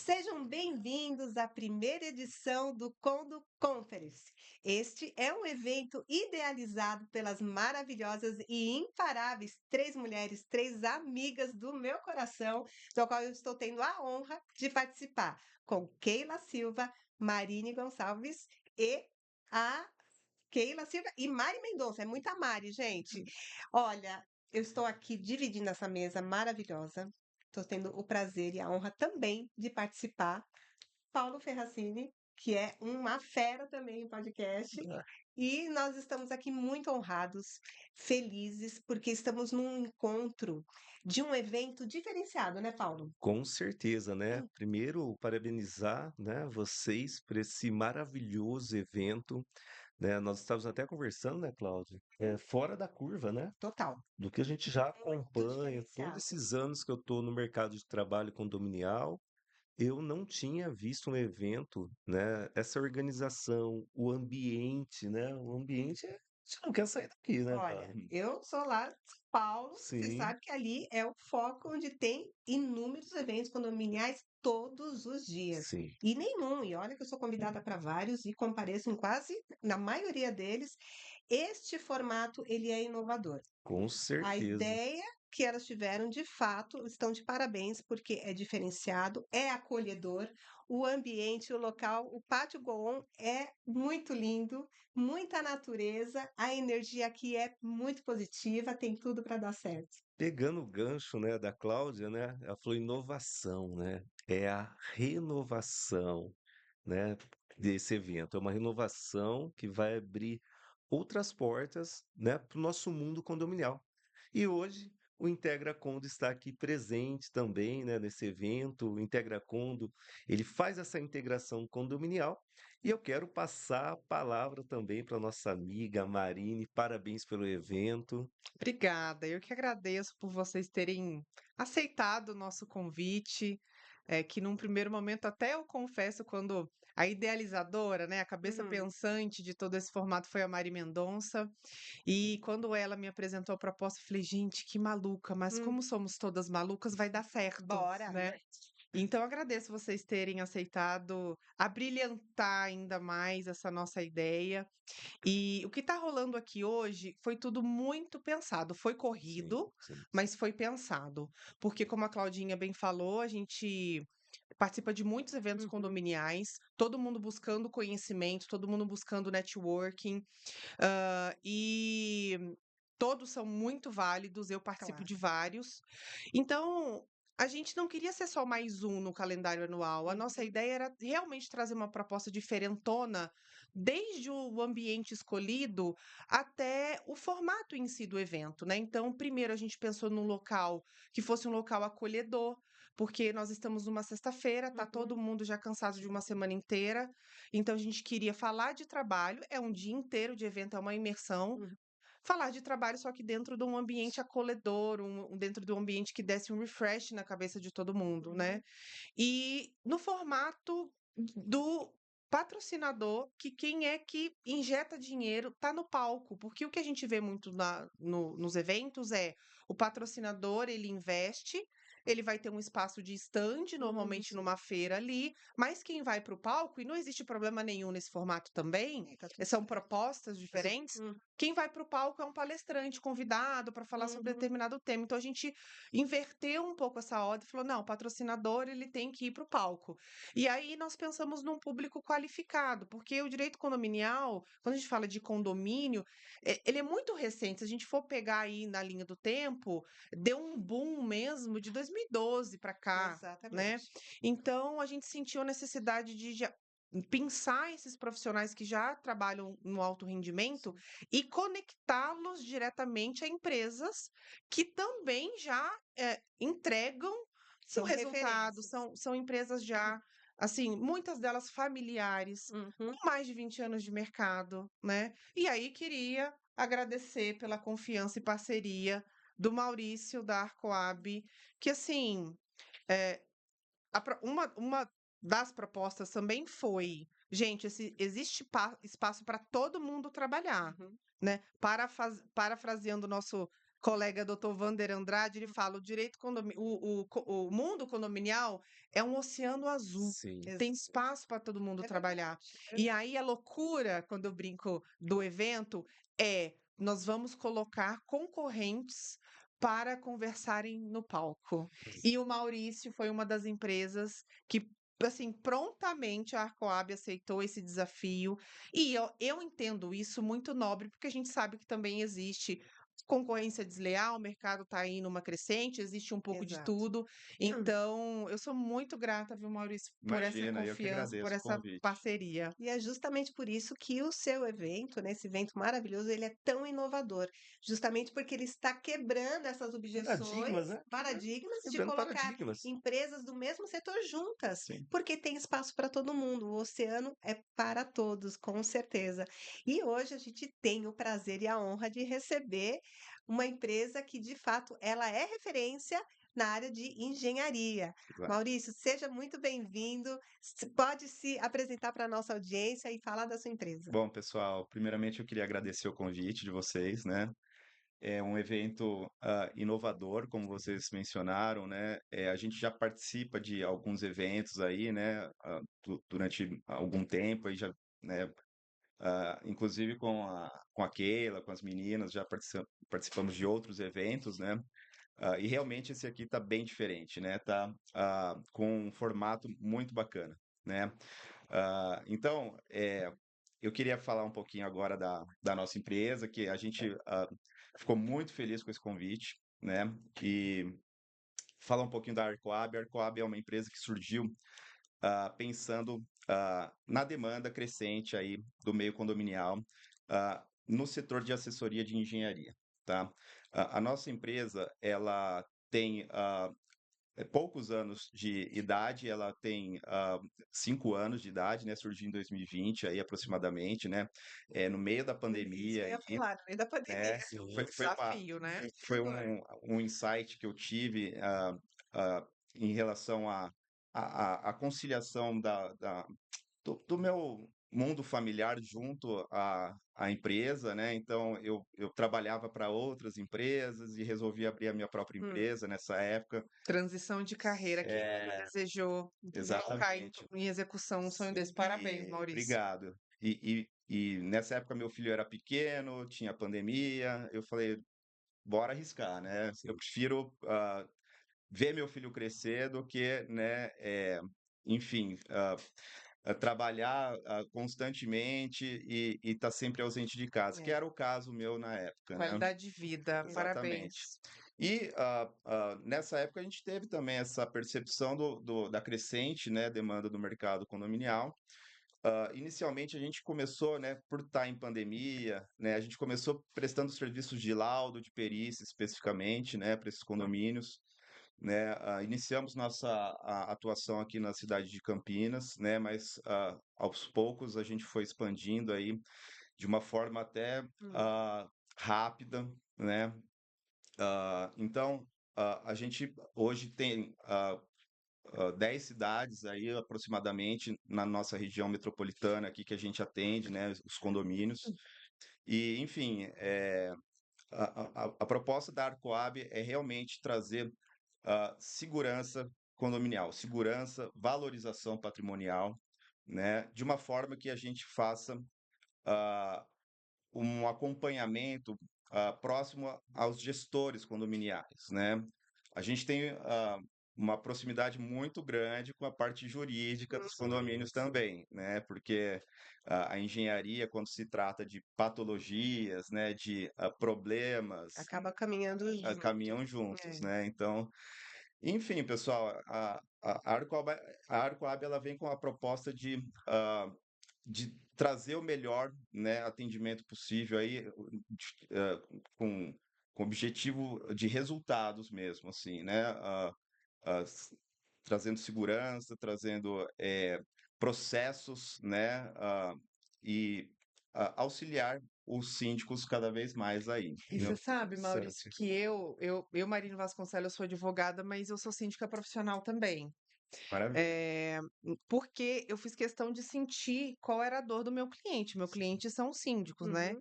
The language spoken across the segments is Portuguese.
Sejam bem-vindos à primeira edição do Condo Conference. Este é um evento idealizado pelas maravilhosas e imparáveis três mulheres, três amigas do meu coração, do qual eu estou tendo a honra de participar, com Keila Silva, Marine Gonçalves e a Keila Silva e Mari Mendonça. É muita Mari, gente. Olha, eu estou aqui dividindo essa mesa maravilhosa. Estou tendo o prazer e a honra também de participar. Paulo Ferracini, que é uma fera também em podcast. Ah, E nós estamos aqui muito honrados, felizes, porque estamos num encontro de um evento diferenciado, né, Paulo? com certeza, né. Primeiro, parabenizar, né, vocês por esse maravilhoso evento, né. Nós estávamos até conversando, né, Cláudia, fora da curva, né, Total. do que a gente já Muito acompanha todos diferenciado. esses anos que eu estou no mercado de trabalho condominial, eu não tinha visto um evento, né, essa organização, o ambiente, né, o ambiente a gente não quer sair daqui, né, Olha, cara. eu sou lá de São Paulo, você Sim, sabe que ali é o foco onde tem inúmeros eventos condominiais todos os dias. sim, E olha que eu sou convidada para vários e compareço em quase na maioria deles. Este formato, ele é inovador. com A certeza. ideia que elas tiveram, de fato, estão de parabéns, porque é diferenciado, é acolhedor, o ambiente, o local, o Pátio Goon é muito lindo, muita natureza, a energia aqui é muito positiva, tem tudo para dar certo. Pegando o gancho, né, da Cláudia, né, ela falou inovação, né, é a renovação, né, desse evento, é uma renovação que vai abrir outras portas, né, para o nosso mundo condominial. E hoje o Integra Condo está aqui presente também, né, nesse evento. O Integra Condo, ele faz essa integração condominial e eu quero passar a palavra também para nossa amiga Marine. Parabéns pelo evento. Obrigada, eu que agradeço por vocês terem aceitado o nosso convite, que num primeiro momento até eu confesso quando a idealizadora, né, a cabeça Hum, pensante de todo esse formato foi a Mari Mendonça, e quando ela me apresentou a proposta eu falei: "Gente, que maluca, mas hum, como somos todas malucas vai dar certo", bora. né. Então agradeço vocês terem aceitado abrilhantar ainda mais essa nossa ideia. E o que está rolando aqui hoje foi tudo muito pensado. Foi Sim, corrido, sim, sim. mas foi pensado. Porque, como a Claudinha bem falou, a gente participa de muitos eventos Uhum, condominiais, todo mundo buscando conhecimento, todo mundo buscando networking, e todos são muito válidos. Eu participo claro. de vários. Então, a gente não queria ser só mais um no calendário anual. A nossa Uhum, ideia era realmente trazer uma proposta diferentona, desde o ambiente escolhido até o formato em si do evento, né? Então, primeiro a gente pensou num local que fosse um local acolhedor, porque nós estamos numa sexta-feira, tá uhum, todo mundo já cansado de uma semana inteira. Então, a gente queria falar de trabalho, é um dia inteiro de evento, é uma imersão, uhum, falar de trabalho, só que dentro de um ambiente acolhedor, dentro de um ambiente que desse um refresh na cabeça de todo mundo, né. uhum, E no formato do patrocinador, que quem é que injeta dinheiro tá no palco, porque o que a gente vê muito nos eventos é o patrocinador, ele investe, ele vai ter um espaço de stand, uhum. normalmente numa feira ali, mas quem vai para o palco, e não existe problema nenhum nesse formato também, É, tá tudo são certo. propostas diferentes, Uhum, quem vai para o palco é um palestrante convidado para falar sobre uhum, determinado tema. Então a gente inverteu um pouco essa ordem e falou: não, o patrocinador ele tem que ir para o palco. E aí nós pensamos num público qualificado, porque o direito condominial, quando a gente fala de condomínio, ele é muito recente. Se a gente for pegar aí na linha do tempo, deu um boom mesmo de 2012 para cá, né? exatamente. Então a gente sentiu a necessidade de pensar esses profissionais que já trabalham no alto rendimento Sim. e conectá-los diretamente a empresas que também já entregam o São resultado, referências. são empresas já, assim, muitas delas familiares, Uhum. com mais de 20 anos de mercado, né? E aí queria agradecer pela confiança e parceria do Maurício da Arcoab, que assim, eh, uma das propostas também foi: "Gente, existe espaço para todo mundo trabalhar", Uhum. né. Parafraseando o nosso colega doutor Wander Andrade, ele fala: o direito o mundo condominial é um oceano azul. Sim. Tem espaço para todo mundo É trabalhar. verdade, é E verdade. aí a loucura, quando eu brinco do evento, é nós vamos colocar concorrentes para conversarem no palco. E o Maurício foi uma das empresas que, assim, prontamente a Arcoab aceitou esse desafio. E eu entendo isso muito nobre, porque a gente sabe que também existe concorrência desleal, o mercado está aí numa crescente, existe um pouco de Exato. tudo. Então, eu sou muito grata, viu, Maurício, por essa Imagina, eu que confiança, por agradeço o essa convite. E parceria. é justamente por isso que o seu evento, né, esse evento maravilhoso, ele é tão inovador, justamente porque ele está quebrando essas objeções, Paradigmas, né? paradigmas de Quebrando colocar paradigmas. empresas do mesmo setor juntas, Sim. porque tem espaço para todo mundo. O oceano é para todos, com certeza. E hoje a gente tem o prazer e a honra de receber uma empresa que, de fato, ela é referência na área de engenharia. Exato. Maurício, seja muito bem-vindo. Pode se apresentar para a nossa audiência e falar da sua empresa. Bom, pessoal, primeiramente eu queria agradecer o convite de vocês, né? É um evento inovador, como vocês mencionaram, né? A gente já participa de alguns eventos aí, né? Durante algum tempo, aí já, né? Inclusive com a Keila, com as meninas, já participamos de outros eventos, né? E realmente esse aqui está bem diferente, né? Tá com um formato muito bacana, né? Então, eu queria falar um pouquinho agora da nossa empresa, que a gente ficou muito feliz com esse convite, né? E falar um pouquinho da Arcoab. A Arcoab é uma empresa que surgiu pensando na demanda crescente aí do meio condominial no setor de assessoria de engenharia, tá? A nossa empresa, ela tem poucos anos de idade, ela tem 5 anos de idade, né? Surgiu em 2020, aí aproximadamente, né? No meio da 2020, isso que pandemia, eu ia aí, falar, no meio da pandemia. né? Sim. Desafio, né? Foi um insight que eu tive em relação à conciliação do meu mundo familiar junto à empresa, né? Então, eu trabalhava para outras empresas e resolvi abrir a minha própria Hum, empresa nessa época. Transição de carreira. Quem nunca É, desejou colocar exatamente. em execução um sonho desse? Parabéns, Maurício. Obrigado. E nessa época meu filho era pequeno, tinha pandemia, eu falei, bora arriscar, né? Eu prefiro ver meu filho crescer do que, né, enfim, trabalhar constantemente e estar sempre ausente de casa, que é, era o caso meu na época, né? Qualidade de vida. Exatamente. Parabéns. E nessa época a gente teve também essa percepção da crescente, né, demanda do mercado condominial. Inicialmente a gente começou, né, por estar em pandemia, né, a gente começou prestando serviços de laudo, de perícia especificamente, né, para esses condomínios, né, iniciamos nossa atuação aqui na cidade de Campinas, né, mas aos poucos a gente foi expandindo aí de uma forma até hum, rápida, né. Então a gente hoje tem 10 cidades aí aproximadamente na nossa região metropolitana aqui que a gente atende, né, os condomínios. E, enfim, a proposta da Arcoab é realmente trazer segurança condominial, segurança, valorização patrimonial, né, de uma forma que a gente faça ah, um acompanhamento próximo aos gestores condominiais, né? A gente tem uma proximidade muito grande com a parte jurídica dos uhum. condomínios também, né? Porque a engenharia, quando se trata de patologias, né, de problemas, Acaba caminhando junto. caminham juntos, É. né? Então, enfim, pessoal, a Arcoab ela vem com a proposta de trazer o melhor, né, atendimento possível aí, com objetivo de resultados mesmo, assim, né? Trazendo segurança, trazendo processos, né? E auxiliar os síndicos cada vez mais aí. E você sabe, Maurício, Interessante. que Marina Vasconcelos, sou advogada, mas eu sou síndica profissional também. Maravilha. Porque eu fiz questão de sentir qual era a dor do meu cliente. Meu cliente são os síndicos, né?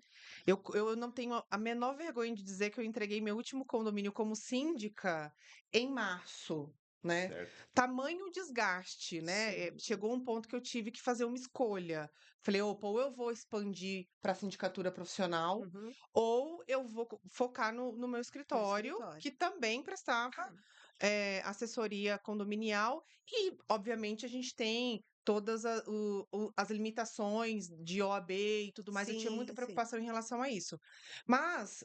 Uhum. Eu não tenho a menor vergonha de dizer que eu entreguei meu último condomínio como síndica em março, né? Certo. Tamanho o desgaste, né? Sim. Chegou um ponto que eu tive que fazer uma escolha. Falei, opa, ou eu vou expandir para a sindicatura profissional, Uhum. ou eu vou focar no meu No escritório, escritório. que também prestava assessoria condominial, e, obviamente, a gente tem todas as limitações de OAB e tudo mais. Eu tinha muita Sim, sim. preocupação em relação a isso. Mas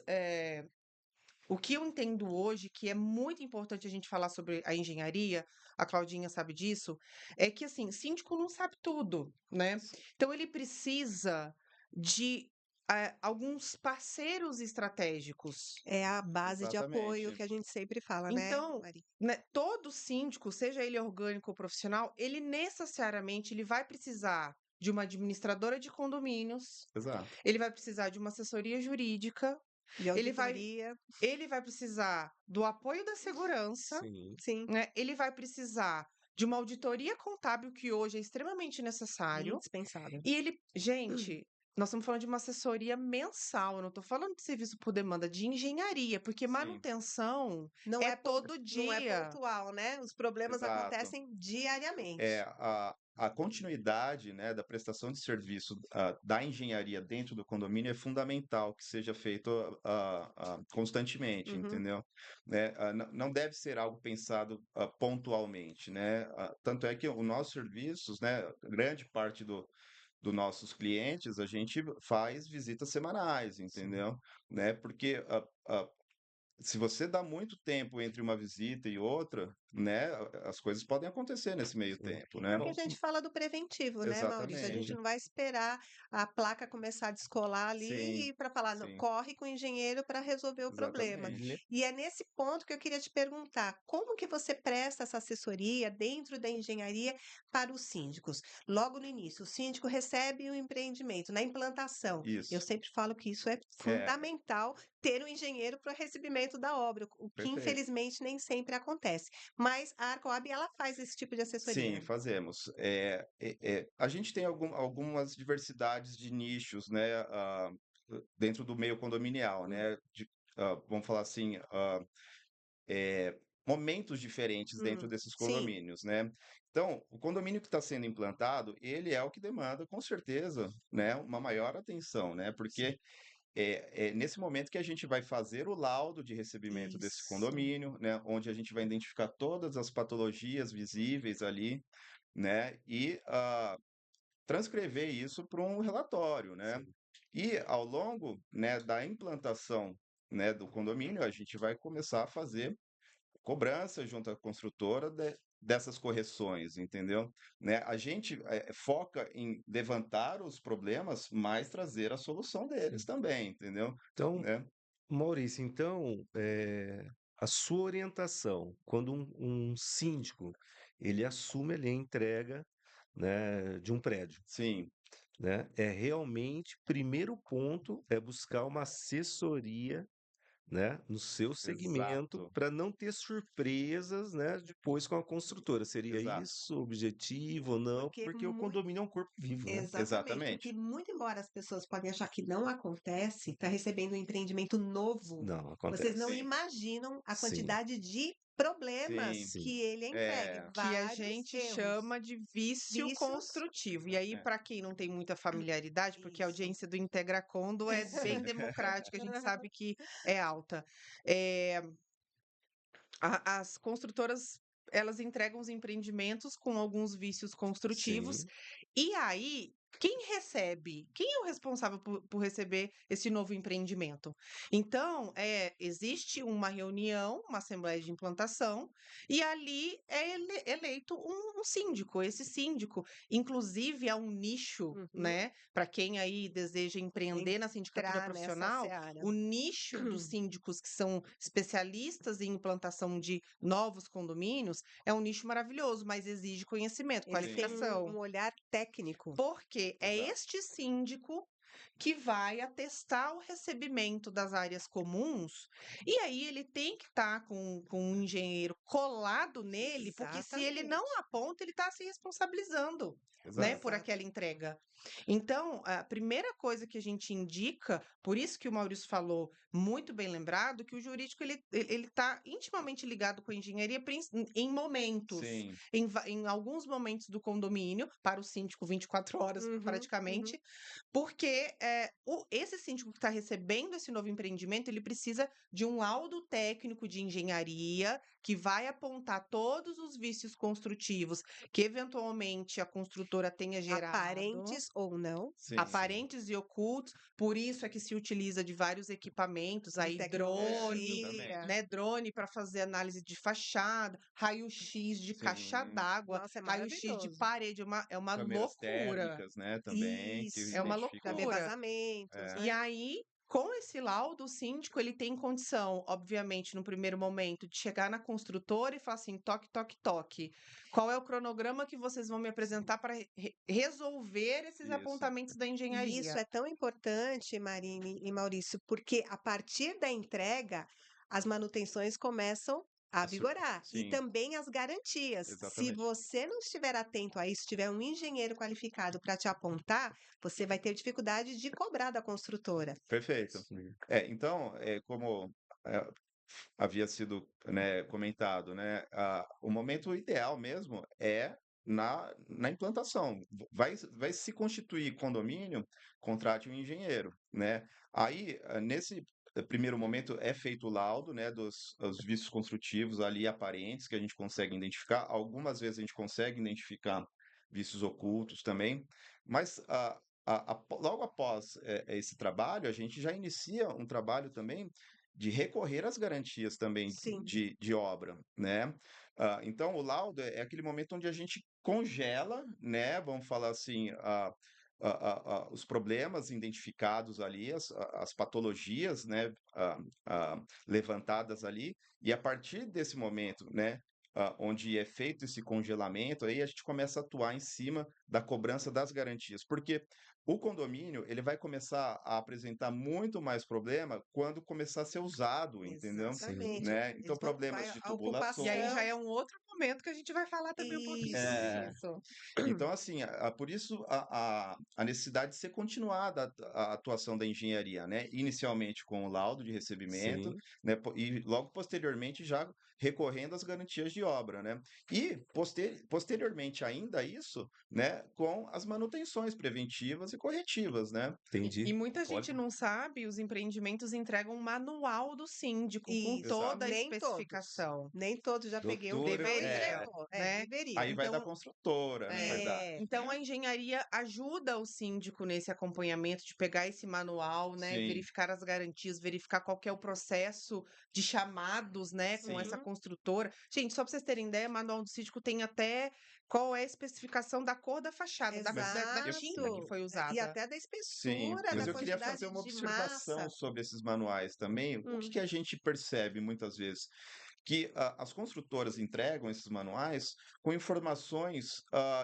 o que eu entendo hoje, que é muito importante a gente falar sobre a engenharia, a Claudinha sabe disso, é que, assim, síndico não sabe tudo, né? Então, ele precisa de alguns parceiros estratégicos. É a base de apoio Exatamente. que a gente sempre fala, né, Então, Mari? né, todo síndico, seja ele orgânico ou profissional, ele necessariamente ele vai precisar de uma administradora de condomínios, Exato. ele vai precisar de uma assessoria jurídica, De ele vai, auditoria. ele vai precisar do apoio da segurança, Sim. Sim, né? Ele vai precisar de uma auditoria contábil, que hoje é extremamente necessário. indispensável. E ele, gente, nós estamos falando de uma assessoria mensal, eu não estou falando de serviço por demanda, de engenharia, porque Sim, manutenção Não é é pon todo não é dia. pontual, né, os problemas exato. acontecem É, diariamente. a continuidade, né, da prestação de serviço da engenharia dentro do condomínio é fundamental que seja feito constantemente, Uhum. entendeu? Né? Não deve ser algo pensado pontualmente, né? Tanto é que os nossos serviços, né, grande parte dos nossos clientes, a gente faz visitas semanais, Sim. entendeu? Né? Porque se você dá muito tempo entre uma visita e outra, né, as coisas podem acontecer nesse meio Sim. tempo, É né? que a gente fala do preventivo, né, Maurício? A gente Exatamente. não vai esperar a placa começar a descolar Sim, ali para falar, não, sim, corre com o engenheiro para resolver o problema. Ne exatamente. E é nesse ponto que eu queria te perguntar, como que você presta essa assessoria dentro da engenharia para os síndicos? Logo no início, o síndico recebe o empreendimento, na implantação. Eu Isso. sempre falo que isso é É, fundamental ter um engenheiro para o recebimento da obra, o que perfeito. infelizmente nem sempre acontece. Mas a Arcoab, ela faz esse tipo de Sim, assessoria. fazemos. A gente tem algumas diversidades de nichos, né, dentro do meio condominial, Hum, né? Vamos falar assim, momentos diferentes dentro desses sim, condomínios, né? Então, o condomínio que está sendo implantado, ele é o que demanda, com certeza, né, uma maior atenção, né? sim. Porque é nesse momento que a gente vai fazer o laudo de recebimento desse isso. condomínio, né? Onde a gente vai identificar todas as patologias visíveis ali, né? E transcrever isso para um relatório, né? Sim. E ao longo, né, da implantação, né, do condomínio, a gente vai começar a fazer cobrança junto à construtora dessas correções, entendeu? Né? A gente foca em levantar os problemas, mas trazer a solução deles Sim. também, entendeu? Então, Né? Maurício, então, a sua orientação, quando um síndico, ele assume ali a entrega, né, de um prédio, Sim, né, é realmente, primeiro ponto é buscar uma assessoria, né, no seu segmento exato, para não ter surpresas, né, depois com a construtora. Seria exato, isso o objetivo ou não? Porque Porque o condomínio é um corpo vivo, né? exatamente, porque exatamente. muito embora as pessoas podem achar que não acontece, está recebendo um empreendimento novo, Não, vocês não acontece. Sim, imaginam a Sim, quantidade de problemas sim, sim. que ele entregue, é, Que a vários gente erros, chama de vício vícios. construtivo. E aí, É, para quem não tem muita familiaridade, porque a Isso. audiência do Integracondo é bem sim, democrática, a gente sabe que é alta. Eh, as construtoras, elas entregam os empreendimentos com alguns vícios construtivos, sim, e aí, quem recebe? Quem é o responsável por receber esse novo empreendimento? Então, existe uma reunião, uma assembleia de implantação, e ali é eleito um síndico. Esse síndico, inclusive, é um nicho, Uhum. né? Para quem aí deseja empreender na sindicatura Entrar nessa profissional, seara. o nicho dos síndicos que são especialistas em implantação de novos condomínios é um nicho maravilhoso, mas exige conhecimento, Eles têm sim, um qualificação. olhar técnico. Porque é exato. este síndico que vai atestar o recebimento das áreas comuns, e aí ele tem que estar com um engenheiro colado nele, porque se ele não Exatamente. aponta, ele está se responsabilizando, né, por Exato. aquela Exato. entrega. Então, a primeira coisa que a gente indica, por isso que o Maurício falou, muito bem lembrado, que o jurídico ele está intimamente ligado com a engenharia em momentos, Sim, em alguns momentos do condomínio, para o síndico 24 horas Uhum, uhum. praticamente, porque esse síndico que está recebendo esse novo empreendimento, ele precisa de um laudo técnico de engenharia que vai apontar todos os vícios construtivos que eventualmente a construtora tenha gerado, Aparentes ou não, sim. aparentes e ocultos. Por isso é que se utiliza de vários equipamentos, de aí drone, tecnologia. né? Drone para fazer análise de fachada, raio-x de caixa Sim. d'água, Nossa, é raio-x de maravilhoso. parede, é uma Câmeras loucura. térmicas, né, também, que Isso, É uma para identificam. ver loucura. vazamentos, É, E né? aí, com esse laudo, o síndico ele tem condição, obviamente, no primeiro momento, de chegar na construtora e falar assim: toque, toque, toque. Qual é o cronograma que vocês vão me apresentar para resolver esses isso. apontamentos da E isso engenharia? é tão importante, Marine e Maurício, porque a partir da entrega, as manutenções começam a vigorar e Sim, também as garantias. Se exatamente. você não estiver atento a isso, tiver um engenheiro qualificado para te apontar, você vai ter dificuldade de cobrar da construtora. Perfeito. Sim. Então, como eh, havia sido, né, comentado, né, o momento ideal mesmo é na implantação. Vai se constituir condomínio, contrate um engenheiro, né? Aí, nesse primeiro momento, é feito o laudo, né, dos os vícios construtivos ali aparentes que a gente consegue identificar. Algumas vezes a gente consegue identificar vícios ocultos também, mas logo após esse trabalho, a gente já inicia um trabalho também de recorrer às garantias também Sim, de obra, né? Então, o laudo é aquele momento onde a gente congela, né? Vamos falar assim, os problemas identificados ali, as patologias, né? Levantadas ali, e a partir desse momento, né? Onde é feito esse congelamento, aí a gente começa a atuar em cima da cobrança das garantias, porque o condomínio, ele vai começar a apresentar muito mais problema quando começar a ser usado, entendeu? Sim. exatamente. Né? Então, problemas Vai de a E aí já ocupação. é tubulações. um outro momento que a gente vai falar também um pouquinho sobre Isso. É, isso. então, assim, por isso a necessidade de ser continuada a atuação da engenharia, né? Inicialmente com o laudo de recebimento, Sim. né? E logo posteriormente já recorrendo às garantias de obra, né? E posteriormente ainda a isso, né? Com as manutenções preventivas e corretivas, né? E Entendi. muita Olha, gente não sabe, os empreendimentos entregam um manual do síndico com Isso, toda Exato. a nem todos. especificação. Nem todos, já peguei um que doutora, não Deveria, entregou. É, né? deveria. Aí vai da Então, construtora, na verdade. É, então a engenharia ajuda o síndico nesse acompanhamento de pegar esse manual, né, Sim, verificar as garantias, verificar qual que é o processo de chamados, né, com essa sim, uhum, construtora. Gente, só para vocês terem ideia, o manual do síndico tem até qual é a especificação da cor da fachada, mas da eu, tinta que exato. foi E usada. até da sim, espessura, mas da eu queria fazer quantidade uma de observação massa. sobre esses manuais também. O que Hum, que a gente percebe muitas vezes? Que as construtoras entregam esses manuais com informações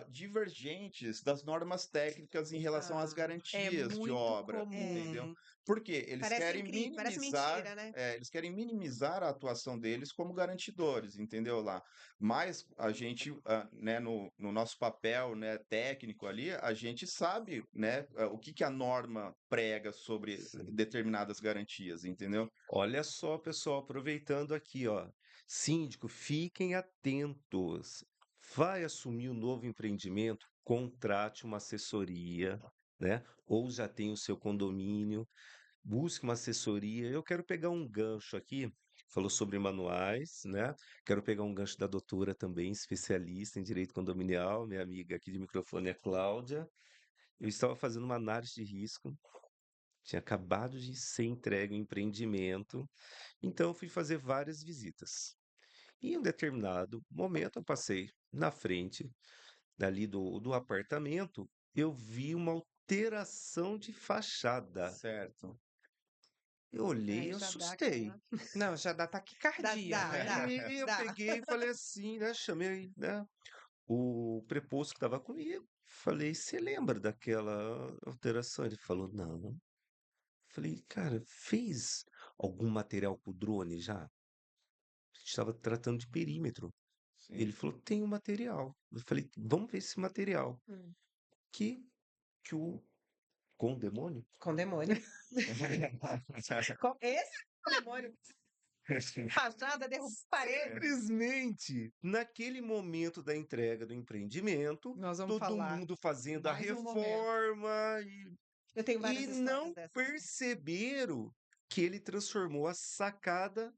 divergentes das normas técnicas em relação às ah, É garantias de muito obra, é. entendeu? comum. Porque eles Parece querem incrível, parece minimizar, mentira, né? eles querem minimizar a atuação deles como garantidores, entendeu lá? Mas a gente, né, no nosso papel, né, técnico ali, a gente sabe, né, o que que a norma prega sobre sim. determinadas garantias, entendeu? Olha só, pessoal, aproveitando aqui, ó. Síndico, fiquem atentos. Vai assumir um novo empreendimento? Contrate uma assessoria, né? Ou já tem o seu condomínio, busque uma assessoria. Eu quero pegar um gancho aqui, falou sobre manuais, né? Quero pegar um gancho da doutora também, especialista em direito condominial, minha amiga aqui de microfone é Cláudia. Eu estava fazendo uma análise de risco, tinha acabado de ser entregue um empreendimento, então eu fui fazer várias visitas. E em um determinado momento eu passei na frente dali do apartamento, eu vi uma alteração de fachada. Certo. Eu olhei e Aí já dá assustei. aquela. Não, já dá taquicardia, Dá, né? dá, Aí eu dá. peguei e falei assim, né? Chamei, né? o preposto que estava comigo. Falei: "Você lembra daquela alteração?" Ele falou: "Não". Falei: "Cara, fez algum material com o drone já?" A gente estava tratando de perímetro. Ele Sim. falou: "Tem um material". Eu falei: "Vamos ver esse material". Hum. Que que o com o demônio? Com demônio. Esse é o demônio. Rajada, derruba parede. Simplesmente, naquele momento da entrega do empreendimento, Nós vamos todo falar mundo fazendo a mais um momento. reforma Eu tenho e várias histórias não dessas. perceberam que ele transformou a sacada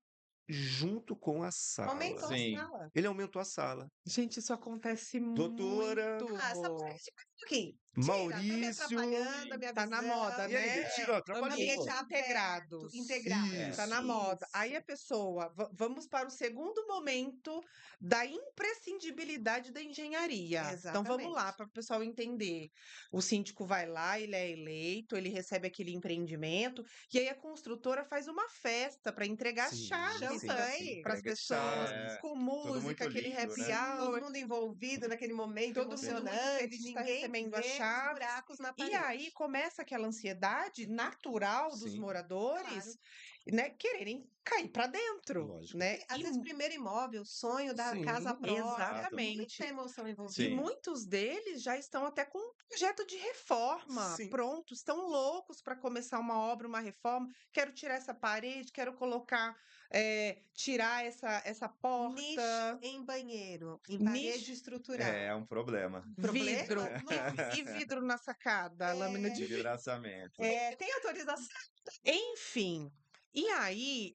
junto com a Aumentou sala. a Sim. sala. Ele aumentou a sala. Gente, isso acontece Doutora, muito. Ah, essa música de aqui. Tira, tá me Maurício, atrapalhando a minha Tá na moda, visão. e aí, né? retirou, atrapalhou. Ambientes Ambiente aberto, integrados. integrado. É. Tá na moda. Aí Isso. a pessoa, vamos para o segundo momento da imprescindibilidade da engenharia. Então vamos lá, Exatamente. para o pessoal entender. O síndico vai lá, ele é eleito, ele recebe aquele empreendimento, e aí a construtora faz uma festa para entregar as Sim, chaves sim, Champanhe. para as entrega pessoas, chaves. É, com tudo música, muito aquele lindo, happy né? Todo hour. mundo envolvido naquele momento Todo mundo muito emocionante, feliz de estar ninguém recebendo as vê os chaves. buracos na E aí parede. começa aquela ansiedade natural dos Sim, moradores, Claro. né, quererem cair para dentro, lógico. né? Às vezes, primeiro imóvel, o sonho da casa Sim, própria, Exatamente. muita emoção E envolvida. Sim. muitos deles já estão até com um projeto de reforma sim. pronto, estão loucos para começar uma obra, uma reforma. Quero tirar essa parede, quero colocar, tirar essa Nicho porta, em banheiro, em nicho, parede É estrutural. um problema. Problema? vidro Nossa. e vidro na sacada, lâmina de De vidraçamento. Tem autorização Enfim, e aí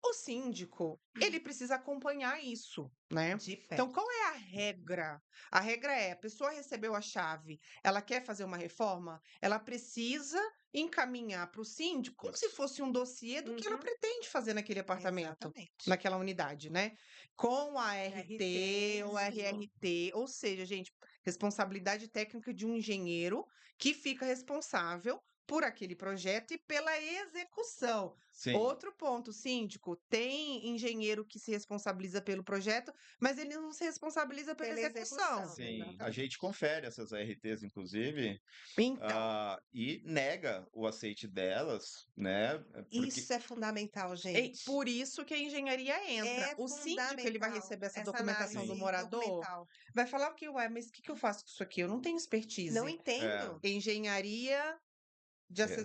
o síndico, ele precisa acompanhar isso, né? de Então, perto. qual é a regra? A regra é: a pessoa recebeu a chave, ela quer fazer uma reforma, ela precisa encaminhar para o síndico como se Isso. fosse um dossiê do que ela Uhum. pretende fazer naquele apartamento, Exatamente. naquela unidade, né? Com a RT, o RT, isso. RRT, ou seja, gente, responsabilidade técnica de um engenheiro que fica responsável por aquele projeto e pela execução. Sim. Outro ponto, síndico, tem engenheiro que se responsabiliza pelo projeto, mas ele não se responsabiliza pela Pela execução. execução, Sim, a exatamente. gente confere essas ARTs, inclusive, Então, e nega o aceite delas, né? Porque Isso é fundamental, e gente. por isso que a engenharia entra. É O síndico, ele vai fundamental receber essa essa documentação do análise sim, morador, documental. vai falar o que, ué, mas o que que eu faço com isso aqui? Eu não tenho Não expertise. entendo. Engenharia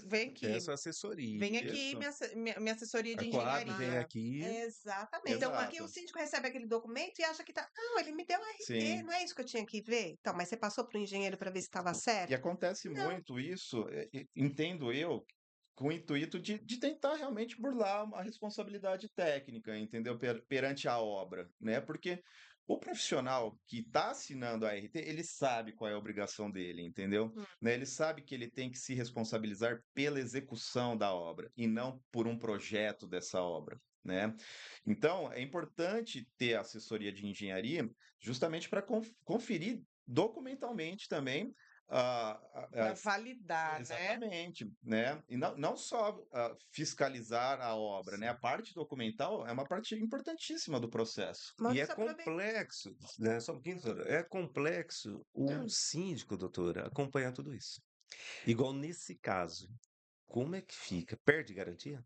vem aqui, Peço assessoria. vem aqui isso, minha assessoria de A Coab vem engenharia. aqui. Exatamente, Então, porque o exato. síndico recebe aquele documento e acha que tá. Não, ele me deu RT, Sim. não é isso que eu tinha que ver? Então, mas você passou para o engenheiro para ver se estava E certo? acontece Não. muito isso, entendo eu, com o intuito de tentar realmente burlar a responsabilidade técnica, entendeu? Perante a obra, né? Porque o profissional que está assinando a RT, ele sabe qual é a obrigação dele, entendeu? Hum. Né? Ele sabe que ele tem que se responsabilizar pela execução da obra e não por um projeto dessa obra, né? Então, é importante ter assessoria de engenharia justamente para conferir documentalmente também para validar, né? exatamente, né? E não só fiscalizar a obra, né? A parte documental é uma parte importantíssima do processo. E é Maurício, aproveita. complexo, né? Só um pouquinho, doutora. É complexo o síndico, doutora, acompanhar tudo isso. Igual nesse caso, como é que fica? Perde garantia?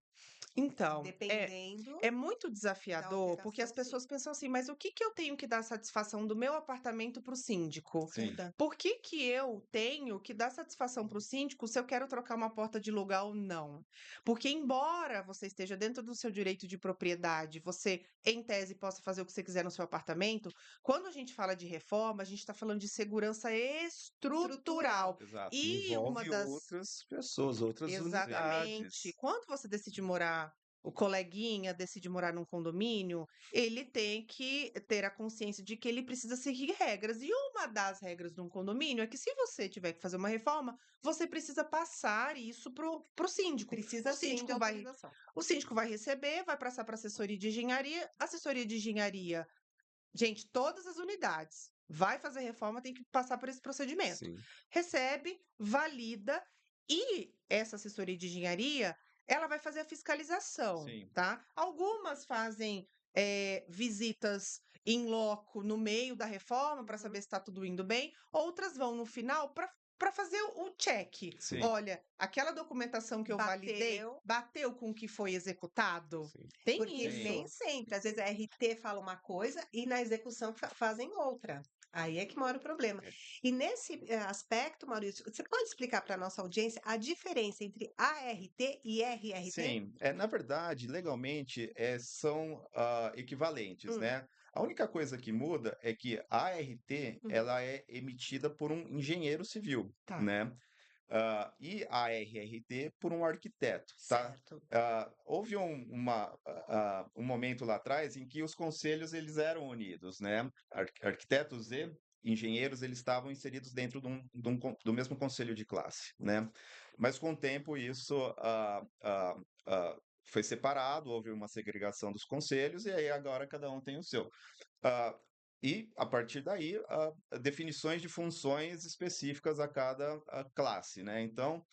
Então, Dependendo é muito da desafiador, porque as alteração, sim. pessoas pensam assim: mas o que que eu tenho que dar satisfação do meu apartamento para o síndico? Sim, Muda. Por que que eu tenho que dar satisfação para o síndico se eu quero trocar uma porta de lugar ou não? Porque, embora você esteja dentro do seu direito de propriedade, você, em tese, possa fazer o que você quiser no seu apartamento, quando a gente fala de reforma, a gente está falando de segurança estrutural. exato. Que E uma envolve das outras pessoas, outras Exatamente. unidades. Quando você decide morar, o coleguinha decide morar num condomínio, ele tem que ter a consciência de que ele precisa seguir regras. E uma das regras de um condomínio é que se você tiver que fazer uma reforma, você precisa passar isso pro síndico. Precisa sim de autorização. O síndico vai receber, vai passar para a assessoria de engenharia. Assessoria de engenharia, gente, todas as unidades. Vai fazer reforma, tem que passar por esse procedimento. Sim. Recebe, valida e essa assessoria de engenharia, ela vai fazer a fiscalização, Sim, tá? Algumas fazem visitas em loco no meio da reforma para saber se está tudo indo bem, outras vão no final para fazer o check. Sim. Olha, aquela documentação que eu validei Bateu. bateu com o que foi executado? Sim. Tem Porque isso. nem sempre, às vezes a RT fala uma coisa e na execução fazem outra. Aí é que mora o problema. É. E nesse aspecto, Maurício, você pode explicar para a nossa audiência a diferença entre ART e RRT? Sim, na verdade, legalmente, são equivalentes, Hum, né? A única coisa que muda é que a ART, hum, ela é emitida por um engenheiro civil, tá, né? E a RRT por um arquiteto, tá? certo. Houve um momento lá atrás em que os conselhos eles eram unidos, né? Arquitetos e engenheiros eles estavam inseridos dentro do mesmo conselho de classe, né? Mas com o tempo isso foi separado, houve uma segregação dos conselhos e aí agora cada um tem o seu. Ah, e, a partir daí, definições de funções específicas a cada classe, né? Então,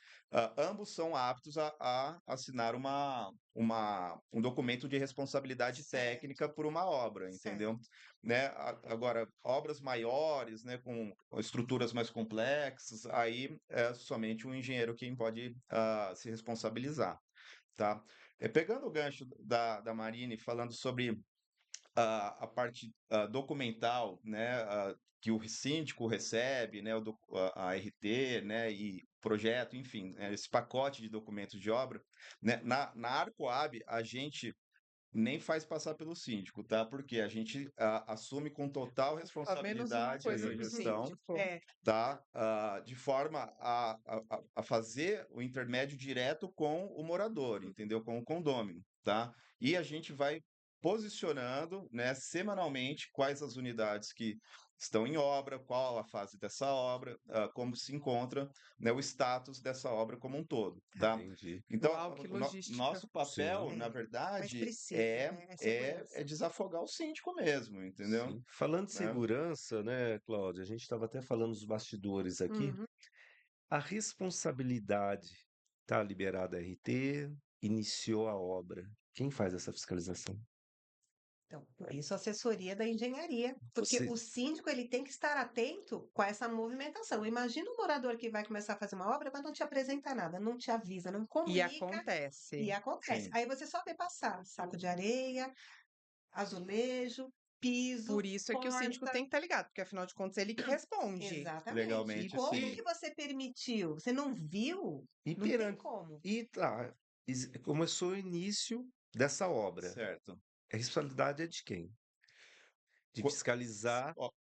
ambos são aptos a assinar um documento de responsabilidade Certo, técnica por uma obra, entendeu? certo. Né? Agora, obras maiores, né, com estruturas mais complexas, aí é somente um engenheiro quem pode se responsabilizar, tá? Pegando o gancho da Marine, falando sobre a parte documental, né, que o síndico recebe, né, a RT, né, e projeto, enfim, né, esse pacote de documentos de obra, né, na Arcoab a gente nem faz passar pelo síndico, tá? Porque a gente assume com total Só menos uma responsabilidade coisa essa Uhum, do gestão, síndico. é, tá? De forma a fazer o intermédio direto com o morador, uhum, entendeu? Com o condômino, tá? E a gente vai posicionando, né, semanalmente quais as unidades que estão em obra, qual a fase dessa obra, como se encontra, né, o status dessa obra como um todo, tá. tá? Entendi. Então, Uau, que logística. nosso papel, Sim, na É, mas verdade, precisa, né? É é segurança. desafogar o síndico mesmo, entendeu? sim. Falando de Né? segurança, né, Cláudia, a gente estava até falando nos bastidores aqui, Uhum. a responsabilidade está liberada a RT, iniciou a obra. Quem faz essa fiscalização? Então, por isso a assessoria da engenharia, porque Você, o síndico ele tem que estar atento com essa movimentação. Imagina um morador que vai começar a fazer uma obra, mas não te apresenta nada, não te avisa, não E comunica e acontece. acontece. Sim. Aí você só vê passar saco de areia, azulejo, Por piso, isso é que o síndico porta. tem que estar ligado, porque afinal de contas ele que responde. Exatamente. E Legalmente, Como sim. que você permitiu? Você não viu? e Não tem perante, como. e tá, começou o início dessa obra. Certo. A responsabilidade é de quem? De Qu- fiscalizar ó,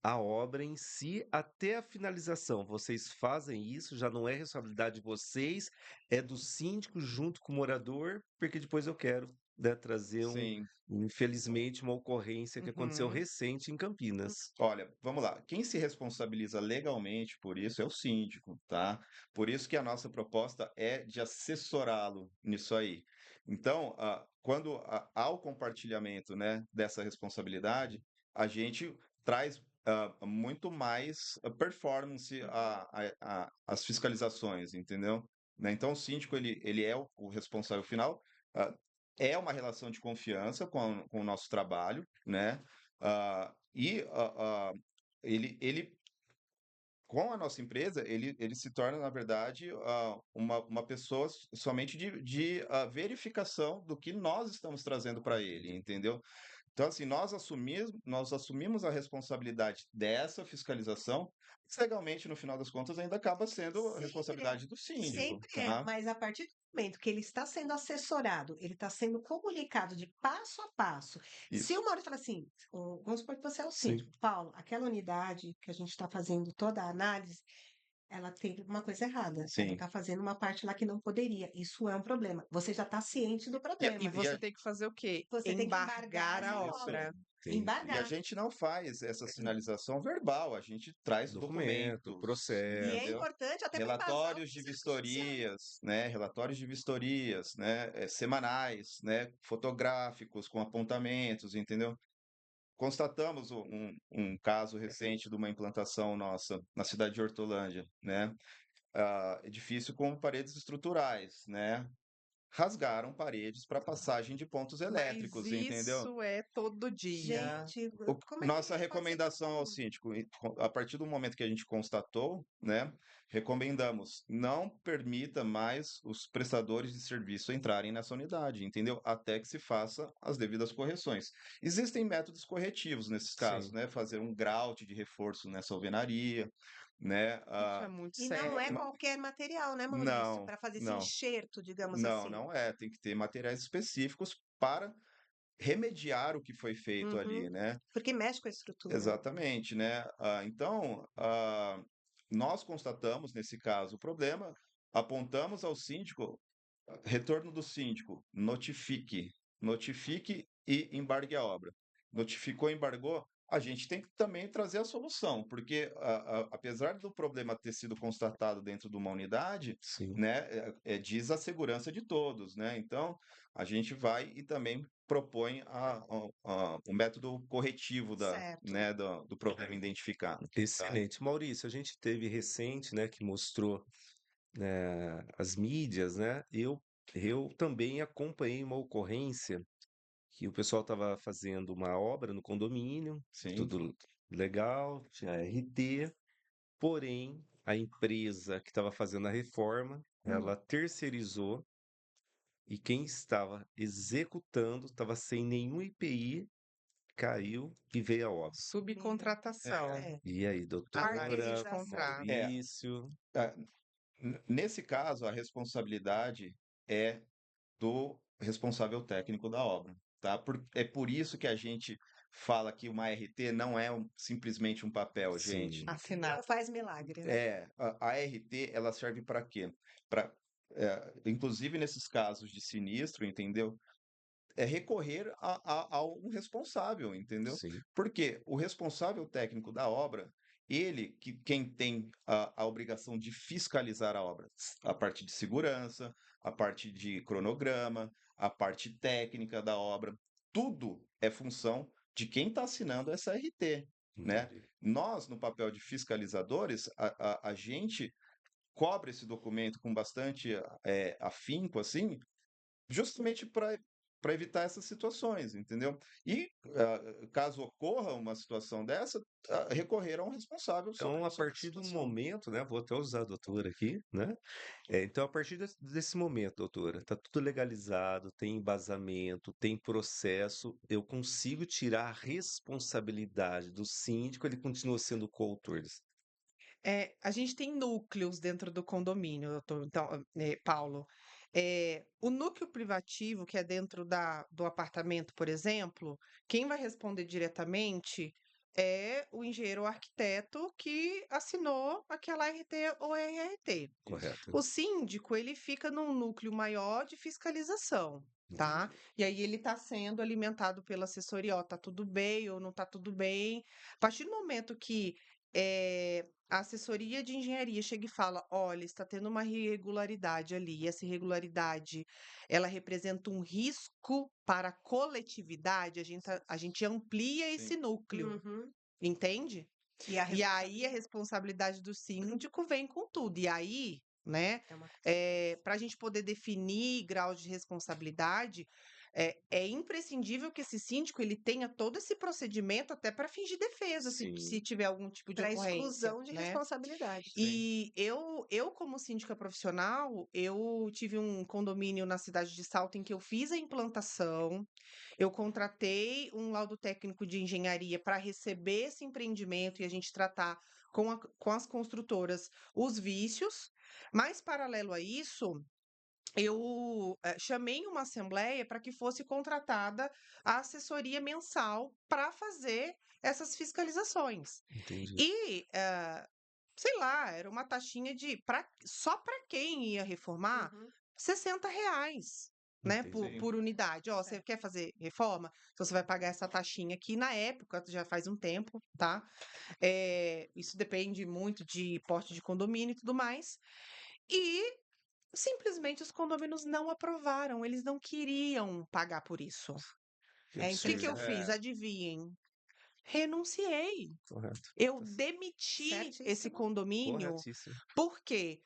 a obra em si até a finalização. Vocês fazem isso, já não é responsabilidade de vocês, é do síndico junto com o morador, porque depois eu quero, né, trazer sim. infelizmente, uma ocorrência que aconteceu Uhum. recente em Campinas. Olha, vamos lá. Quem se responsabiliza legalmente por isso é o síndico, tá? Por isso que a nossa proposta é de assessorá-lo nisso aí. Então, quando há o compartilhamento, né, dessa responsabilidade, a gente traz muito mais performance Uhum. às fiscalizações, entendeu? Né? Então, o síndico ele é o responsável final. ah, É uma relação de confiança com o nosso trabalho, né? E ele, com a nossa empresa, ele se torna, na verdade, uma pessoa somente de verificação do que nós estamos trazendo para ele, Entendi. entendeu? Então, assim, nós assumimos a responsabilidade dessa fiscalização, mas legalmente, no final das contas, ainda acaba sendo a Sempre é, responsabilidade do síndico, sempre é, tá? mas a partir do momento que ele está sendo assessorado, ele está sendo comunicado de passo a passo. Se Isso. o Mauro fala assim, vamos supor que você é o Sim. síndico, Paulo, aquela unidade que a gente está fazendo toda a análise, ela tem uma coisa errada, ela Sim. está fazendo uma parte lá que não poderia. Isso é um problema. Você já está ciente do E problema. você tem que fazer o quê? Você tem que embargar Embargar a essa Isso. obra. obra. Sim. E a Embargar. gente não faz essa sinalização verbal, a gente traz Documento, documentos, E é processo. entendeu? importante até para embasar o Relatórios de processo judicial. vistorias, né? Relatórios de vistorias, né? Semanais, né? Fotográficos com apontamentos, entendeu? Constatamos um caso recente de uma implantação nossa na cidade de Hortolândia, né? Edifício com paredes estruturais, né? rasgaram paredes para passagem de pontos Mas elétricos, entendeu? isso é todo dia. Gente, como é que a Nossa gente pode ser recomendação ao tão... síndico, a partir do momento que a gente constatou, né, recomendamos não permita mais os prestadores de serviço entrarem nessa unidade, entendeu? Até que se faça as devidas correções. Existem métodos corretivos nesses casos, Sim. né? Fazer um grout de reforço nessa alvenaria, né? Isso é muito E não é sério. qualquer material, né, Maurício? Não, Para fazer esse não, enxerto, digamos não, assim. não é. Tem que ter materiais específicos para remediar o que foi feito ali, Uhum. né? Porque mexe com a estrutura, né? Exatamente, né? Então, nós constatamos nesse caso o problema, apontamos ao síndico, retorno do síndico, notifique e embargue a obra. Notificou, embargou, a gente tem que também trazer a solução, porque apesar do problema ter sido constatado dentro de uma unidade, Sim. né, diz a segurança de todos, né? Então, a gente vai e também propõe o método corretivo Certo. né, do problema identificado. Tá? Excelente. Maurício, a gente teve recente, né, que mostrou, as mídias, né? Eu também acompanhei uma ocorrência que o pessoal estava fazendo uma obra no condomínio, Sim, tudo legal, tinha RT, porém a empresa que estava fazendo a reforma, ela terceirizou e quem estava executando estava sem nenhum IPI, caiu e veio a obra. Subcontratação. É. E aí, Análise de doutora, contrato. é, Maurício? ah, nesse caso, a responsabilidade é do responsável técnico da obra, tá? É por isso que a gente fala que uma RT não é simplesmente um papel, gente. Sim, Assinar. Não faz milagre, né? A RT, ela serve para quê? Para, inclusive nesses casos de sinistro, entendeu? É recorrer a um responsável, entendeu? sim, Porque o responsável técnico da obra, quem tem a obrigação de fiscalizar a obra, a parte de segurança, a parte de cronograma, a parte técnica da obra, tudo é função de quem está assinando essa RT, né? entendi. Nós, no papel de fiscalizadores, a gente cobra esse documento com bastante afinco, assim, justamente para evitar essas situações, entendeu? E caso ocorra uma situação dessa, recorrer a um responsável Então, a sobre a partir do situação. momento, né, vou até usar a doutora aqui, né? Então, a partir desse momento, doutora, tá tudo legalizado, tem embasamento, tem processo, eu consigo tirar a responsabilidade do síndico, ele continua sendo coautor disso. A gente tem núcleos dentro do condomínio, então, Paulo. O núcleo privativo, que é dentro do apartamento, por exemplo, quem vai responder diretamente é o engenheiro ou arquiteto que assinou aquela RT ou RRT. Isso. Correto. O síndico, ele fica num núcleo maior de fiscalização, tá? E aí ele está sendo alimentado pela assessoria, ó, tá tudo bem ou não tá tudo bem. A partir do momento que a assessoria de engenharia chega e fala: olha, está tendo uma irregularidade ali, e essa irregularidade ela representa um risco para a coletividade, a gente amplia esse Sim. núcleo, Uhum. entende? E a E aí a responsabilidade responsabilidade do síndico vem com tudo. E aí, né, é uma para a gente poder definir grau de responsabilidade, é imprescindível que esse síndico ele tenha todo esse procedimento até para fins de defesa, se Sim, tiver algum tipo de para ocorrência, exclusão de né? responsabilidade. Sim. E eu, como síndica profissional, eu tive um condomínio na cidade de Salto em que eu fiz a implantação, eu contratei um laudo técnico de engenharia para receber esse empreendimento e a gente tratar com as construtoras os vícios, mas, paralelo a isso, eu chamei uma assembleia para que fosse contratada a assessoria mensal para fazer essas fiscalizações. entendi. E, sei lá, era uma taxinha só para quem ia reformar, Uhum. R$ 60, né, Entendi. Sim. por unidade. Ó, você Certo. quer fazer reforma? Então você vai pagar essa taxinha aqui na época, já faz um tempo, tá? Isso depende muito de porte de condomínio e tudo mais. E simplesmente os condomínios não aprovaram, eles não queriam pagar por isso. Que É O que que eu absurdo. fiz? Adivinhem? Renunciei. Correto. Eu Tá demiti esse Certíssimo. condomínio, corretíssimo. por quê?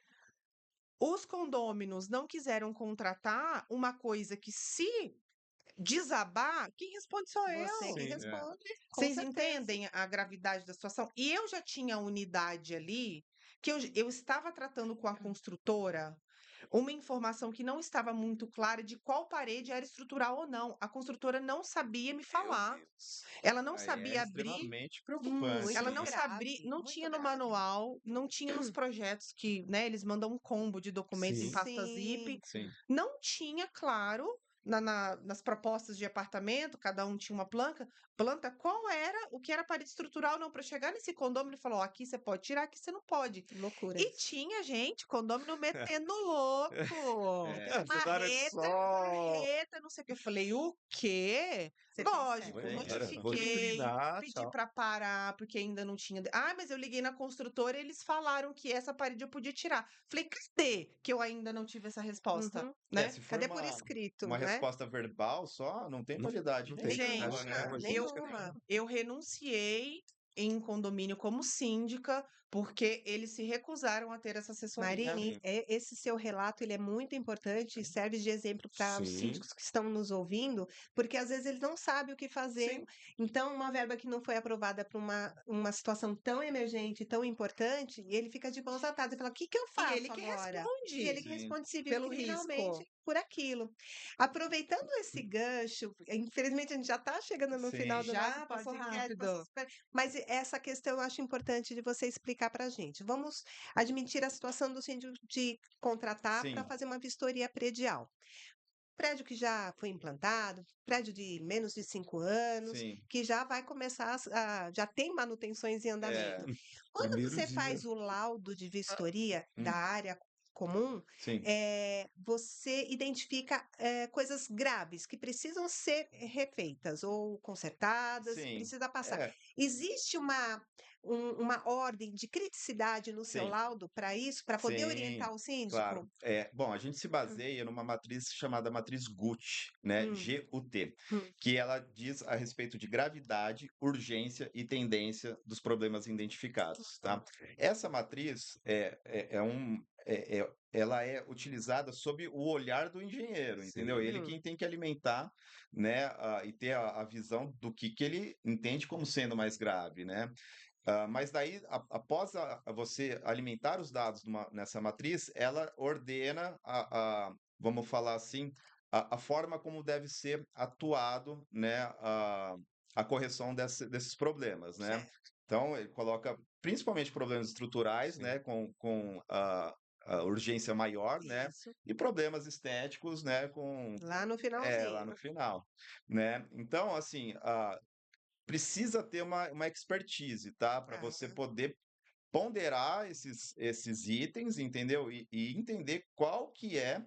Os condôminos não quiseram contratar uma coisa que, se desabar, quem responde sou Você eu. que Sim, responde, com Vocês certeza. entendem a gravidade da situação? E eu já tinha unidade ali, que eu estava tratando com a construtora uma informação que não estava muito clara de qual parede era estrutural ou não. A construtora não sabia me meu falar. Deus. Ela não Aí é sabia abrir, extremamente preocupante, ela Muito não hein? sabia, grave, não muito tinha no grave. manual, não tinha nos projetos que, né, eles mandam um combo de documentos em Sim. pasta zip. Sim, Sim. Não tinha, claro, nas propostas de apartamento, cada um tinha uma planta, qual era o que era parede estrutural. Não, para chegar nesse condômino, ele falou: "Ó, aqui você pode tirar, aqui você não pode." loucura E isso. tinha gente, condômino metendo louco. É, Você tá olha Marreta, só. marreta, não sei o que. Eu falei: "O quê?" Você fez Lógico, certo vou embora. Vou notifiquei, declinar, pedi tchau. para parar, porque ainda não tinha. Ah, mas eu liguei na construtora e eles falaram que essa parede eu podia tirar. Falei: "Cadê que eu ainda não tive essa resposta?" Uhum. É, Né? se for Cadê por escrito, uma né? resposta verbal só, não tem Não, validade não tem. nenhuma, Gente, É né? uma eu, jurídica Nenhuma. nenhuma. eu renunciei em condomínio como síndica porque eles se recusaram a ter essa assessoria. Marine, Sim, esse seu relato ele é muito importante e serve de exemplo para os Sim, síndicos que estão nos ouvindo, porque às vezes eles não sabem o que fazer. Sim. Então, uma verba que não foi aprovada para uma situação tão emergente, tão importante, e ele fica de mãos atadas e fala: o que que eu E ele faço que agora? E responde ele que sim. responde civil e pelo risco. criminalmente por aquilo. Aproveitando esse gancho, infelizmente a gente já está chegando no final do Sim. nosso Já passou podcast, rápido. mas essa questão eu acho importante de você explicar para a gente. Vamos admitir a situação do síndico de contratar para Sim, fazer uma vistoria predial. Prédio que já foi implantado, prédio de menos de 5 anos, sim. que já vai começar já tem manutenções em andamento. É, Quando primeiro você dia. faz o laudo de vistoria da hum, área comum, sim, você identifica, coisas graves que precisam ser refeitas ou consertadas, sim. precisa passar. É, Existe uma ordem de criticidade no seu sim. laudo para isso, para poder Sim, orientar o claro. síndico? Bom, a gente se baseia numa matriz chamada matriz GUT, né? Hum, GUT, hum, que ela diz a respeito de gravidade, urgência e tendência dos problemas identificados, tá? Essa matriz ela é utilizada sob o olhar do engenheiro, entendeu? Sim. Ele hum, quem tem que alimentar, né, e ter a visão do que ele entende como sendo mais grave, né? Mas daí, após você alimentar os dados nessa matriz, ela ordena vamos falar assim, a forma como deve ser atuado, né, a correção desses problemas, né? certo. Então, ele coloca principalmente problemas estruturais, Sim. né, com a urgência maior, né, Isso, e problemas estéticos, né, lá no lá no finalzinho. final, né? Então, assim, precisa ter uma expertise, tá? Para Tá. você poder ponderar esses itens, entendeu? E entender qual que é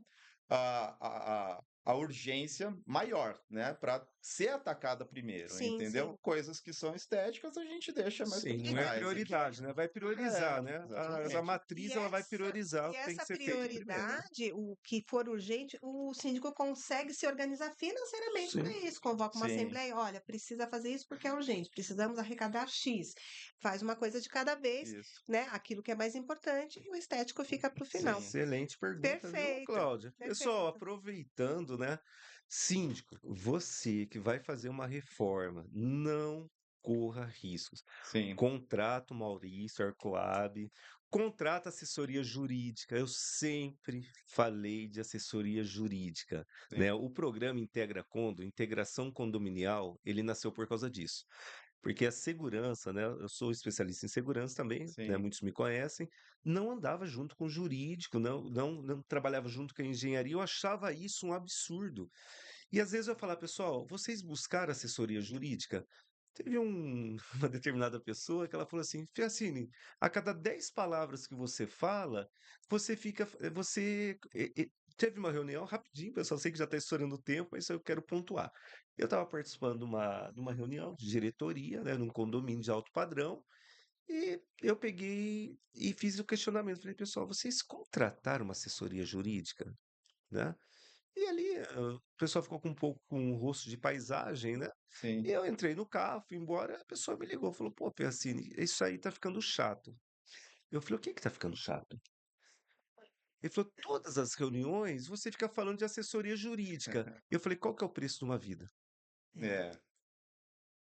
a urgência maior, né? Para ser atacada primeiro, Sim, sim. entendeu? Coisas que são estéticas a gente deixa mais para Sim, não é trás aqui. prioridade, né? Vai priorizar, né? A Exatamente. matriz E ela vai essa priorizar o e que tem que essa ser feito primeiro. prioridade, o que for urgente, o síndico consegue se organizar financeiramente para Sim. isso. Convoca uma Sim, assembleia, olha, precisa fazer isso porque é urgente, precisamos arrecadar X. Faz uma coisa de cada vez, isso. né? Aquilo que é mais importante e o estético fica para o final. Sim. Excelente pergunta, viu, Perfeito, Cláudia? Pessoal, perfeito. aproveitando, né? Síndico, você que vai fazer uma reforma, não corra riscos. Sim. Contrata o Maurício Arcoab, contrata assessoria jurídica. Eu sempre falei de assessoria jurídica, Sim. né? O programa Integra Condo, Integração Condominial, ele nasceu por causa disso. Porque a segurança, né? Eu sou especialista em segurança também, né? Sim. Muitos me conhecem. Não andava junto com o jurídico, não trabalhava junto com a engenharia. Eu achava isso um absurdo. E às vezes eu falava, pessoal, vocês buscaram assessoria jurídica? Teve uma determinada pessoa que ela falou assim, Fiacine, a cada 10 palavras que você fala, você fica, teve uma reunião, rapidinho, pessoal, sei que já está estourando o tempo, mas eu quero pontuar. Eu estava participando de uma reunião de diretoria, né, num condomínio de alto padrão, e eu peguei e fiz o questionamento. Falei, pessoal, vocês contrataram uma assessoria jurídica, né? E ali, o pessoal ficou com um pouco com o rosto de paisagem, né? E Sim. eu entrei no carro, fui embora, a pessoa me ligou, falou, pô, Piacini, isso aí tá ficando chato. Eu falei, o que que tá ficando chato? Ele falou: "Todas as reuniões você fica falando de assessoria jurídica". Eu falei: "Qual que é o preço de uma vida?". É,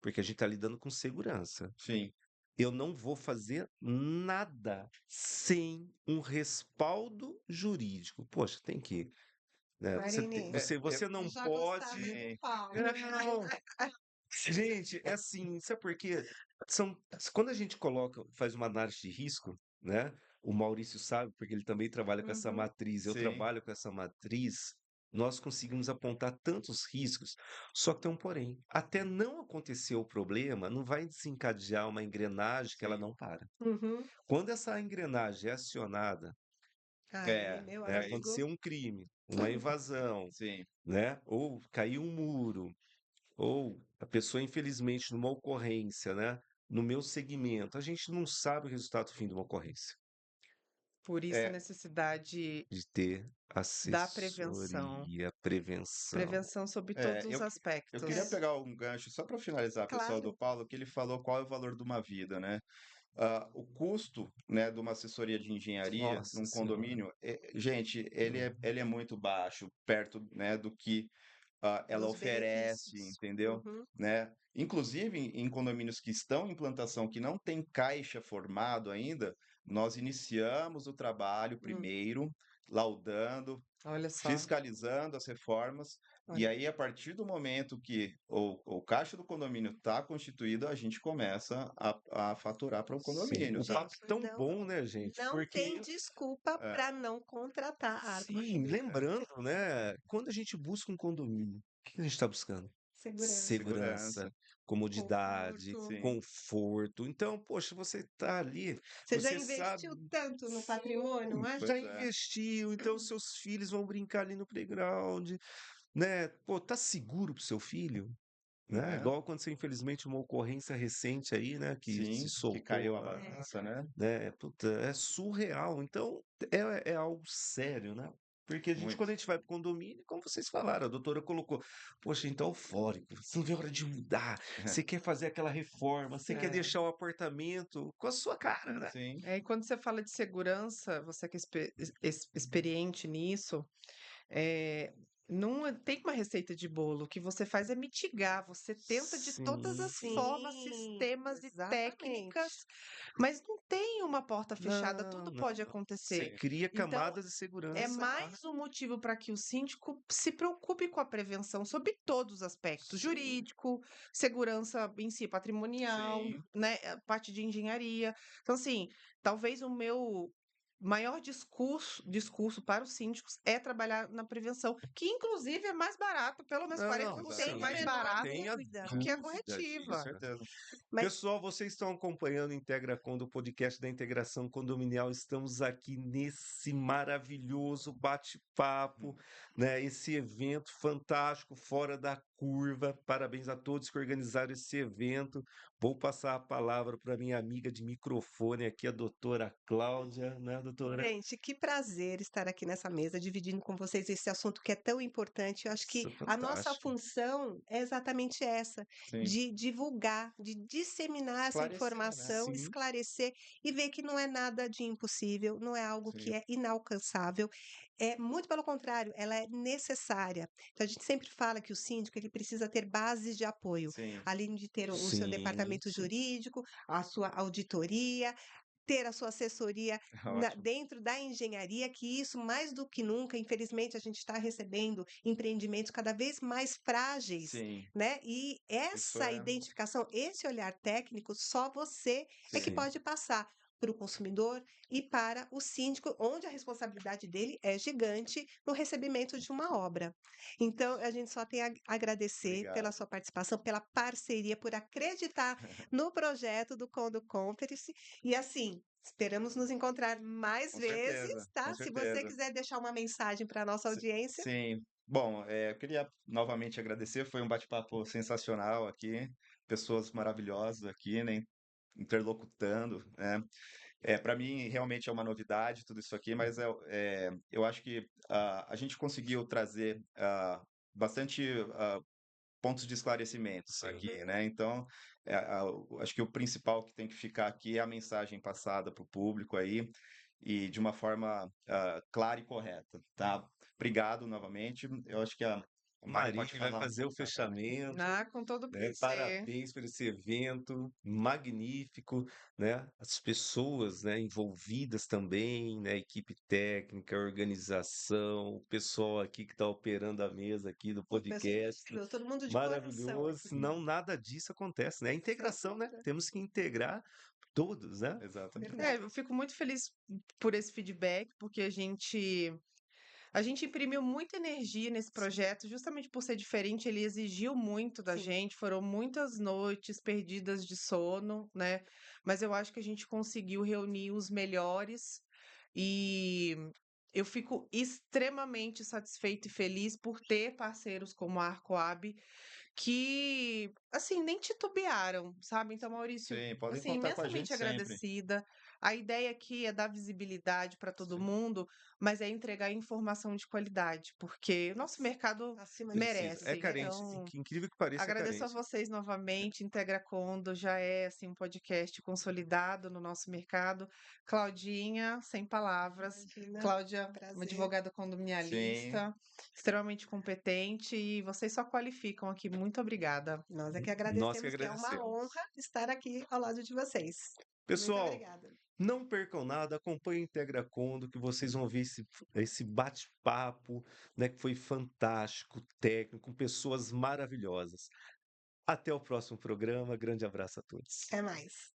Porque a gente está lidando com segurança. sim. Eu não vou fazer nada sem um respaldo jurídico. Poxa, tem que, né, Marine, você eu não já gostava pode. Sim. do Paulo. Não, gente, é assim, sabe por quê? São, quando a gente faz uma análise de risco, né? O Maurício sabe, porque ele também trabalha com essa Uhum. matriz, eu Sim. trabalho com essa matriz, nós conseguimos apontar tantos riscos, só que tem um porém. Até não acontecer o problema, não vai desencadear uma engrenagem que ela Sim. não para. Uhum. Quando essa engrenagem é acionada, Aí, É, meu né, amigo. acontecer um crime, uma invasão, sim. né? Ou cair um muro, ou a pessoa, infelizmente, numa ocorrência, né? No meu segmento, a gente não sabe o resultado fim de uma ocorrência. Por isso a É, necessidade De ter da prevenção. assessoria, prevenção. Prevenção sobre todos é, os eu queria É, aspectos. pegar um gancho só para finalizar, pessoal, do claro. Paulo, que ele falou qual é o valor de uma vida, né? O custo, né, de uma assessoria de engenharia Nossa num senhora. condomínio, gente, ele é muito baixo, perto, né, do que ela Dos oferece, benefícios. entendeu? Uhum. Né? Inclusive, em condomínios que estão em implantação, que não tem caixa formado ainda, nós iniciamos o trabalho Hum. primeiro, laudando, Olha só. fiscalizando as reformas, e Olha. aí, a partir do momento que o caixa do condomínio está constituído, a gente começa a faturar para o Sim. condomínio, O sabe? papo Gente, é tão não, bom, né, gente? não tem Porque, desculpa É, para não contratar a sim, Arquitetura. lembrando, né? Quando a gente busca um condomínio, o que a gente está buscando? Segurança, Segurança, segurança, comodidade, conforto. sim, conforto. Então, poxa, você está ali, Você já você sabe, investiu tanto no patrimônio, sim, imagina. já pois é, investiu, então seus filhos vão brincar ali no playground, né? Pô, tá seguro pro seu filho? Né? né? Igual aconteceu, infelizmente, uma ocorrência recente aí, né? Que se Sim, que caiu soltou a lá, É. balança, né? né? Puta, é surreal. Então, é algo sério, né? Porque a gente, quando Muito. a gente vai para o condomínio, como vocês falaram, a doutora colocou, poxa, então eufórico, você não vê a hora de mudar, você quer fazer aquela reforma, você quer É. deixar o apartamento com a sua cara, né? Sim, É, e quando você fala de segurança, você que é experiente nisso, eh, não tem uma receita de bolo. O que você faz é mitigar, você tenta de todas Sim, as sim. formas, Sim, sistemas e técnicas, exatamente. mas não tem uma porta fechada, Não, tudo não, pode não. Você acontecer. sim, cria Então, camadas de é segurança. mais um motivo para que o síndico se preocupe com a prevenção sobre todos os aspectos, Sim, jurídico, segurança em si, patrimonial, sim. né, a parte de engenharia. Então, assim, talvez o meu maior discurso para os síndicos é trabalhar na prevenção, que inclusive é mais barato, pelo menos não, 40% Sem a mais sim, menor barato tenha dúvida. do que a dúvida Com corretiva. disso. certeza. Mas, Pessoal, vocês estão acompanhando o Integracon do podcast da Integração Condominial. Estamos aqui nesse maravilhoso bate-papo, né? Esse evento fantástico, fora da curva. Parabéns a todos que organizaram esse evento. Vou passar a palavra para minha amiga de microfone aqui, a doutora Cláudia, né, doutora? gente, que prazer estar aqui nessa mesa dividindo com vocês esse assunto que é tão importante. Eu acho que Isso é a nossa fantástico. função é exatamente essa, Sim. de divulgar, de disseminar essa Esclarecer, né? informação, Sim, esclarecer e ver que não é nada de impossível, não é algo que Sim, é inalcançável. É muito pelo contrário, ela é necessária. Então a gente sempre fala que o síndico ele precisa ter bases de apoio, sim. além de ter o seu sim, departamento sim. jurídico, a sua auditoria, ter a sua assessoria Ótimo. dentro da engenharia, que isso mais do que nunca, infelizmente, a gente está recebendo empreendimentos cada vez mais frágeis, Sim. né? E Isso essa é. identificação, esse olhar técnico, só você é que Sim. Sim. pode passar para o consumidor e para o síndico, onde a responsabilidade dele é gigante no recebimento de uma obra. Então, a gente só tem a agradecer pela Obrigado. sua participação, pela parceria, por acreditar no projeto do Condo Conference e assim, esperamos nos encontrar mais Com vezes, certeza, com tá? Se você certeza. quiser deixar uma mensagem para a nossa audiência. Sim. Bom, eu queria novamente agradecer, foi um bate-papo sensacional aqui, pessoas maravilhosas aqui, né, interlocutando, né. Para mim realmente é uma novidade tudo isso aqui, mas eu acho que a gente conseguiu trazer bastante pontos de esclarecimentos Sim. aqui, né? Então, acho que o principal que tem que ficar aqui é a mensagem passada para o público aí. e de uma forma clara e correta, tá? Obrigado novamente. Eu acho que a Mari pode Marine vai falar. fazer o fechamento, Ah, com todo né? prazer. Parabéns por esse evento magnífico, né? As pessoas, né, envolvidas também, né? Equipe técnica, organização, o pessoal aqui que está operando a mesa aqui do O pessoal, podcast, todo mundo de coração maravilhoso. aqui. Senão nada disso acontece, né? A Sem integração, né? dúvida. Temos que integrar todos, né? Exatamente. Verdade. Eu fico muito feliz por esse feedback, porque a gente imprimiu muita energia nesse Sim, projeto, justamente por ser diferente, ele exigiu muito da sim. gente, foram muitas noites perdidas de sono, né? Mas eu acho que a gente conseguiu reunir os melhores e eu fico extremamente satisfeita e feliz por ter parceiros como a Arcoab que, assim, nem titubearam, sabe? Então, Maurício, Sim, podem assim, contar com a gente imensamente sempre. agradecida. A ideia aqui é dar visibilidade para todo Sim, mundo, mas é entregar informação de qualidade, porque o nosso Nossa, mercado acima de tudo. Precisa. É merece. carente. Merece. Então, Que incrível que pareça, é agradeço a carente. vocês novamente. Integra Condo já é assim um podcast consolidado no nosso mercado. Claudinha, sem palavras. Imagina. Cláudia, uma Prazer. advogada sim, condominialista, extremamente competente e vocês só qualificam aqui. Muito obrigada. Nós é que Nós que agradecemos, que é uma agradecemos. honra estar aqui ao lado de vocês. Muito Pessoal, obrigada. não percam nada, acompanhem o Integra Condo, que vocês vão ver esse bate-papo, né, que foi fantástico, técnico, com pessoas maravilhosas. Até o próximo programa. Grande abraço a todos. Até mais.